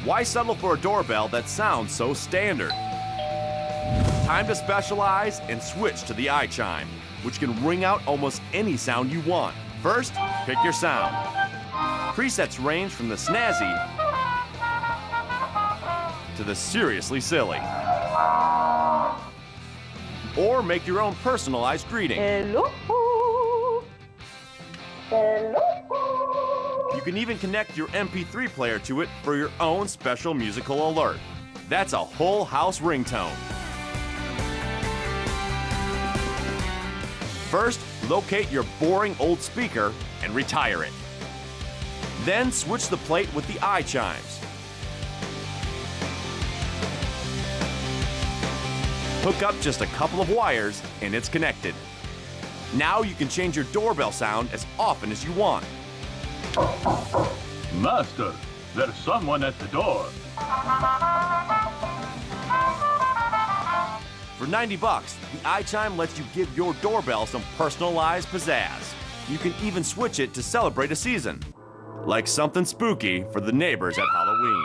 Why settle for a doorbell that sounds so standard? Time to specialize and switch to the iChime, which can ring out almost any sound you want. First, pick your sound. Presets range from the snazzy to the seriously silly. Or make your own personalized greeting. Hello. Hello. You can even connect your MP3 player to it for your own special musical alert. That's a whole house ringtone. First, locate your boring old speaker and retire it. Then switch the plate with the iChimes. Hook up just a couple of wires and it's connected. Now you can change your doorbell sound as often as you want. Master, there's someone at the door. For $90, the iChime lets you give your doorbell some personalized pizzazz. You can even switch it to celebrate a season, like something spooky for the neighbors at Halloween.